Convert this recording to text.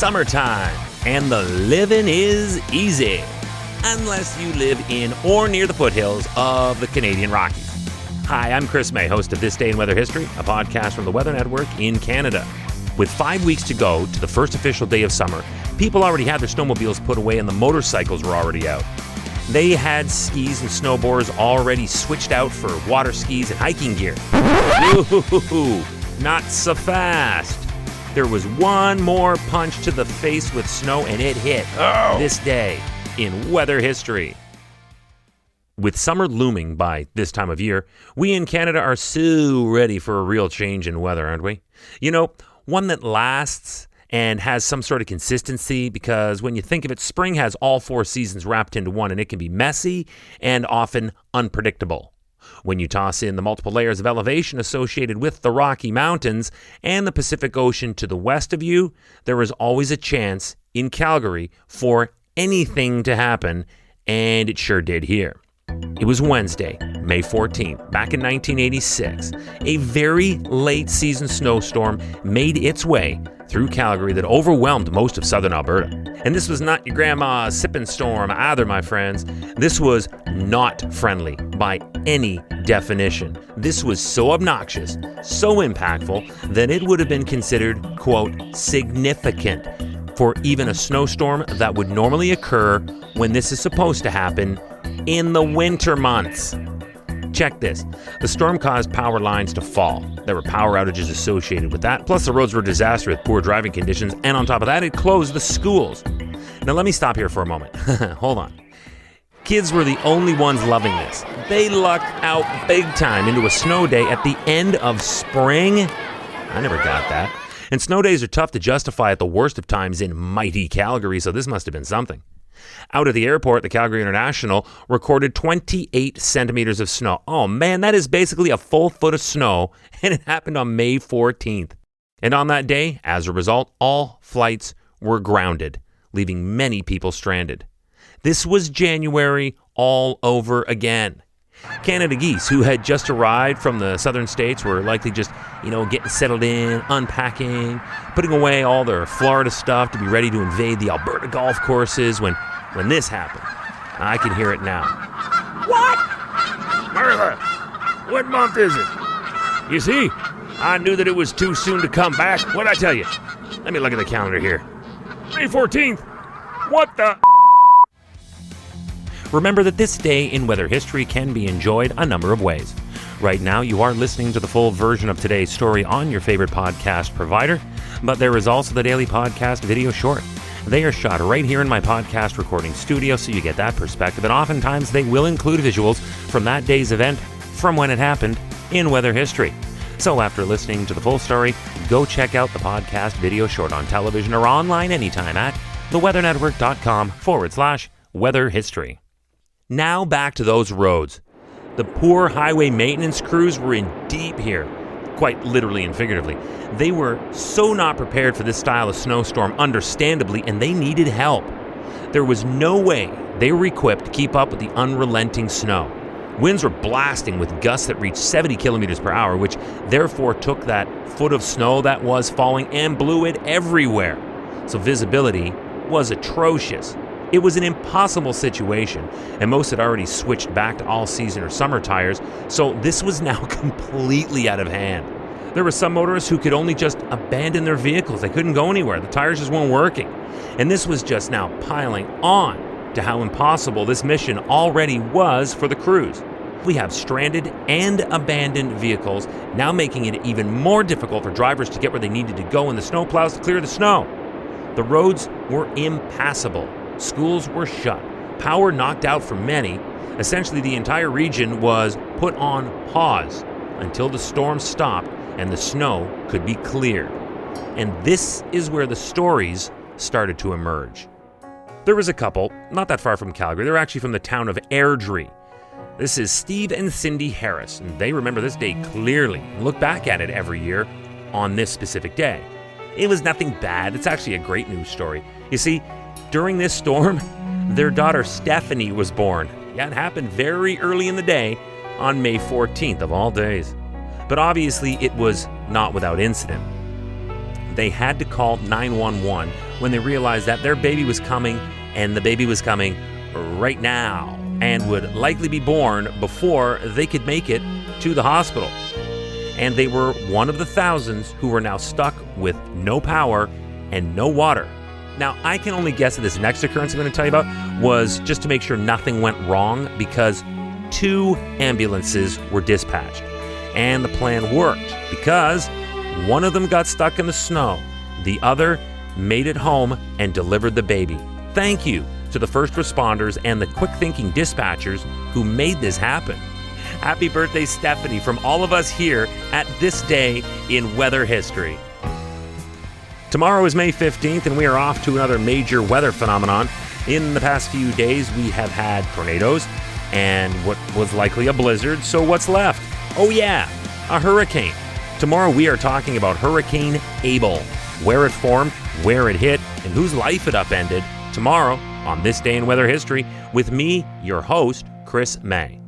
summertime, and the living is easy. Unless you live in or near the foothills of the Canadian Rockies. Hi, I'm Chris May, host of This Day in Weather History, a podcast from the Weather Network in Canada. With 5 weeks to go to the first official day of summer, people already had their snowmobiles put away and the motorcycles were already out. They had skis and snowboards already switched out for water skis and hiking gear. Ooh, not so fast. There was one more punch to the face with snow, and it hit this day in weather history. With summer looming by this time of year, we in Canada are so ready for a real change in weather, aren't we? You know, one that lasts and has some sort of consistency, because when you think of it, spring has all 4 seasons wrapped into one, and it can be messy and often unpredictable. When you toss in the multiple layers of elevation associated with the Rocky Mountains and the Pacific Ocean to the west of you, there is always a chance in Calgary for anything to happen, and it sure did here. It was Wednesday, May 14th, back in 1986. A very late season snowstorm made its way through Calgary that overwhelmed most of southern Alberta. And this was not your grandma's sipping storm either, my friends. This was not friendly by any definition. This was so obnoxious, so impactful, that it would have been considered, quote, significant for even a snowstorm that would normally occur when this is supposed to happen in the winter months. Check this. The storm caused power lines to fall. There were power outages associated with that. Plus, the roads were a disaster with poor driving conditions. And on top of that, it closed the schools. Now, let me stop here for a moment. Hold on. Kids were the only ones loving this. They lucked out big time into a snow day at the end of spring. I never got that. And snow days are tough to justify at the worst of times in mighty Calgary, so this must have been something. Out at the airport, the Calgary International recorded 28 centimeters of snow. Oh man, that is basically a full foot of snow, and it happened on May 14th. And on that day, as a result, all flights were grounded, leaving many people stranded. This was January all over again. Canada geese who had just arrived from the southern states were likely just, getting settled in, unpacking, putting away all their Florida stuff to be ready to invade the Alberta golf courses when this happened. I can hear it now. What? Martha, what month is it? You see, I knew that it was too soon to come back. What'd I tell you? Let me look at the calendar here. May 14th. What the... Remember that this day in weather history can be enjoyed a number of ways. Right now, you are listening to the full version of today's story on your favorite podcast provider, but there is also the daily podcast video short. They are shot right here in my podcast recording studio, so you get that perspective, and oftentimes they will include visuals from that day's event, from when it happened, in weather history. So after listening to the full story, go check out the podcast video short on television or online anytime at theweathernetwork.com/weather history. Now back to those roads. The poor highway maintenance crews were in deep here, quite literally and figuratively. They were so not prepared for this style of snowstorm, understandably, and they needed help. There was no way they were equipped to keep up with the unrelenting snow. Winds were blasting with gusts that reached 70 kilometers per hour, which therefore took that foot of snow that was falling and blew it everywhere. So visibility was atrocious. It was an impossible situation, and most had already switched back to all-season or summer tires, so this was now completely out of hand. There were some motorists who could only just abandon their vehicles. They couldn't go anywhere. The tires just weren't working. And this was just now piling on to how impossible this mission already was for the crews. We have stranded and abandoned vehicles, now making it even more difficult for drivers to get where they needed to go and the snowplows to clear the snow. The roads were impassable. Schools were shut, power knocked out for many. Essentially, the entire region was put on pause until the storm stopped and the snow could be cleared. And this is where the stories started to emerge. There was a couple, not that far from Calgary. They're actually from the town of Airdrie. This is Steve and Cindy Harris, and they remember this day clearly and look back at it every year on this specific day. It was nothing bad. It's actually a great news story. You see, during this storm, their daughter Stephanie was born. Yeah, it happened very early in the day on May 14th of all days. But obviously it was not without incident. They had to call 911 when they realized that their baby was coming, and the baby was coming right now and would likely be born before they could make it to the hospital. And they were one of the thousands who were now stuck with no power and no water. Now, I can only guess that this next occurrence I'm going to tell you about was just to make sure nothing went wrong, because 2 ambulances were dispatched. And the plan worked because one of them got stuck in the snow. The other made it home and delivered the baby. Thank you to the first responders and the quick-thinking dispatchers who made this happen. Happy birthday, Stephanie, from all of us here at This Day in Weather History. Tomorrow is May 15th, and we are off to another major weather phenomenon. In the past few days, we have had tornadoes and what was likely a blizzard. So what's left? Oh yeah, a hurricane. Tomorrow we are talking about Hurricane Abel, where it formed, where it hit, and whose life it upended. Tomorrow on This Day in Weather History with me, your host, Chris May.